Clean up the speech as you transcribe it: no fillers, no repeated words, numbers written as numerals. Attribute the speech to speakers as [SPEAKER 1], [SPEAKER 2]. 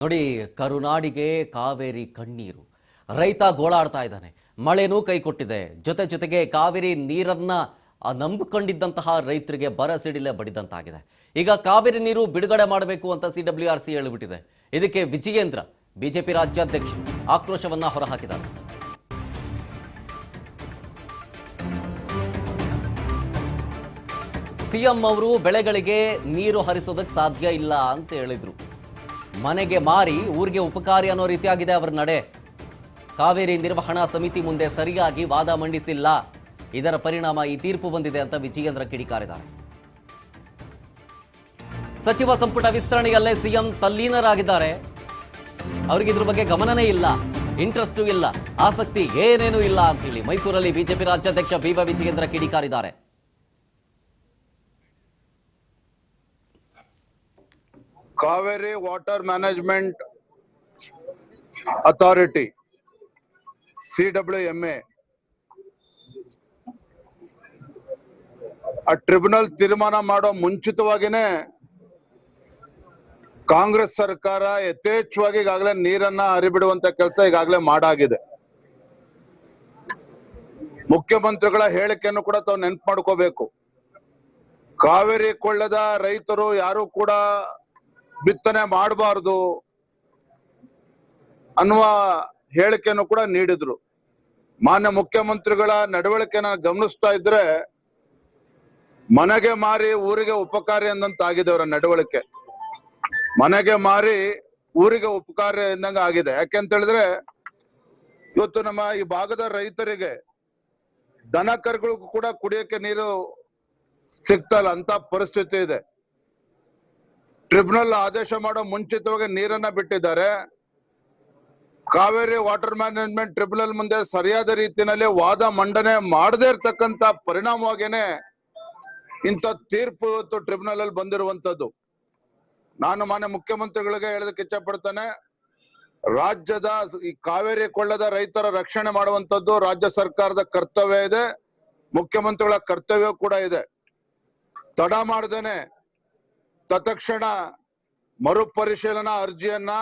[SPEAKER 1] ನೋಡಿ, ಕರುನಾಡಿಗೆ ಕಾವೇರಿ ಕಣ್ಣೀರು. ರೈತ ಗೋಳಾಡ್ತಾ ಇದ್ದಾನೆ. ಮಳೆನೂ ಕೈ ಕೊಟ್ಟಿದೆ. ಜೊತೆಗೆ ಕಾವೇರಿ ನೀರನ್ನ ನಂಬಿಕೊಂಡಿದ್ದಂತಹ ರೈತರಿಗೆ ಬರಸಿಡಿಲೆ ಬಡಿದಂತಾಗಿದೆ. ಈಗ ಕಾವೇರಿ ನೀರು ಬಿಡುಗಡೆ ಮಾಡಬೇಕು ಅಂತ CWRC ಹೇಳಿಬಿಟ್ಟಿದೆ. ಇದಕ್ಕೆ ವಿಜಯೇಂದ್ರ ಬಿಜೆಪಿ ರಾಜ್ಯಾಧ್ಯಕ್ಷ ಆಕ್ರೋಶವನ್ನ ಹೊರಹಾಕಿದ್ದಾರೆ. ಸಿಎಂ ಅವರು ಬೆಳೆಗಳಿಗೆ ನೀರು ಹರಿಸೋದಕ್ಕೆ ಸಾಧ್ಯ ಇಲ್ಲ ಅಂತ ಹೇಳಿದ್ರು. ಮನೆಗೆ ಮಾರಿ ಊರಿಗೆ ಉಪಕಾರಿ ಅನ್ನೋ ರೀತಿಯಾಗಿದೆ ಅವರ ನಡೆ. ಕಾವೇರಿ ನಿರ್ವಹಣಾ ಸಮಿತಿ ಮುಂದೆ ಸರಿಯಾಗಿ ವಾದ ಮಂಡಿಸಿಲ್ಲ. ಇದರ ಪರಿಣಾಮ ಈ ತೀರ್ಪು ಬಂದಿದೆ ಅಂತ ವಿಜಯೇಂದ್ರ ಕಿಡಿಕಾರಿದ್ದಾರೆ. ಸಚಿವ ಸಂಪುಟ ವಿಸ್ತರಣೆಯಲ್ಲೇ ಸಿಎಂ ತಲ್ಲೀನರಾಗಿದ್ದಾರೆ. ಅವರಿಗೆ ಇದ್ರ ಬಗ್ಗೆ ಗಮನನೇ ಇಲ್ಲ, ಇಂಟ್ರೆಸ್ಟೂ ಇಲ್ಲ, ಆಸಕ್ತಿ ಏನೇನೂ ಇಲ್ಲ ಅಂತ ಹೇಳಿ ಮೈಸೂರಲ್ಲಿ ಬಿಜೆಪಿ ರಾಜ್ಯಾಧ್ಯಕ್ಷ ಬಿವ ವಿಜಯೇಂದ್ರ ಕಿಡಿಕಾರಿದ್ದಾರೆ.
[SPEAKER 2] Kaveri Water Management Authority CWMA ಆ ಟ್ರಿಬ್ಯುನಲ್ ತೀರ್ಮಾನ ಮಾಡೋ ಮುಂಚಿತವಾಗಿನೇ ಕಾಂಗ್ರೆಸ್ ಸರ್ಕಾರ ಯಥೇಚ್ಛವಾಗಿ ಈಗಾಗಲೇ ನೀರನ್ನ ಹರಿಬಿಡುವಂತ ಕೆಲಸ ಈಗಾಗಲೇ ಮಾಡಾಗಿದೆ. ಮುಖ್ಯಮಂತ್ರಿಗಳ ಹೇಳಿಕೆಯನ್ನು ಕೂಡ ತಾವು ನೆನಪು ಮಾಡ್ಕೋಬೇಕು. ಕಾವೇರಿ ಕೊಳ್ಳದ ರೈತರು ಯಾರು ಕೂಡ ಬಿತ್ತನೆ ಮಾಡಬಾರದು ಅನ್ನುವ ಹೇಳಿಕೆಯನ್ನು ಕೂಡ ನೀಡಿದ್ರು. ಮಾನ್ಯ ಮುಖ್ಯಮಂತ್ರಿಗಳ ನಡವಳಿಕೆನ ಗಮನಿಸ್ತಾ ಇದ್ರೆ ಮನೆಗೆ ಮಾರಿ ಊರಿಗೆ ಉಪಕಾರಿ ಎಂದಂತಾಗಿದೆ ಅವರ ನಡವಳಿಕೆ. ಮನೆಗೆ ಮಾರಿ ಊರಿಗೆ ಉಪಕಾರಿ ಎಂದಂಗ ಆಗಿದೆ. ಯಾಕೆಂತ ಹೇಳಿದ್ರೆ ಇವತ್ತು ನಮ್ಮ ಈ ಭಾಗದ ರೈತರಿಗೆ ದನ ಕರುಗಳಿಗೂ ಕೂಡ ಕುಡಿಯಕ್ಕೆ ನೀರು ಸಿಗ್ತಲ್ಲ ಅಂತ ಪರಿಸ್ಥಿತಿ ಇದೆ. ಟ್ರಿಬ್ಯುನಲ್ ಆದೇಶ ಮಾಡೋ ಮುಂಚಿತವಾಗಿ ನೀರನ್ನ ಬಿಟ್ಟಿದ್ದಾರೆ. ಕಾವೇರಿ ವಾಟರ್ ಮ್ಯಾನೇಜ್ಮೆಂಟ್ ಟ್ರಿಬ್ಯುನಲ್ ಮುಂದೆ ಸರಿಯಾದ ರೀತಿಯಲ್ಲಿ ವಾದ ಮಂಡನೆ ಮಾಡದೇ ಇರ್ತಕ್ಕಂತ ಪರಿಣಾಮವಾಗೇನೆ ಇಂಥ ತೀರ್ಪು ಇವತ್ತು ಟ್ರಿಬ್ಯುನಲ್ ಅಲ್ಲಿ ಬಂದಿರುವಂತದ್ದು. ನಾನು ಮಾನ್ಯ ಮುಖ್ಯಮಂತ್ರಿಗಳಿಗೆ ಹೇಳೋದಕ್ಕೆ ಇಚ್ಛೆ ಪಡ್ತೇನೆ, ರಾಜ್ಯದ ಈ ಕಾವೇರಿ ಕೊಳ್ಳದ ರೈತರ ರಕ್ಷಣೆ ಮಾಡುವಂತದ್ದು ರಾಜ್ಯ ಸರ್ಕಾರದ ಕರ್ತವ್ಯ ಇದೆ, ಮುಖ್ಯಮಂತ್ರಿಗಳ ಕರ್ತವ್ಯ ಕೂಡ ಇದೆ. ತಡ ಮಾಡದೇನೆ ತತ್ಕ್ಷಣ ಮರುಪರಿಶೀಲನಾ ಅರ್ಜಿಯನ್ನ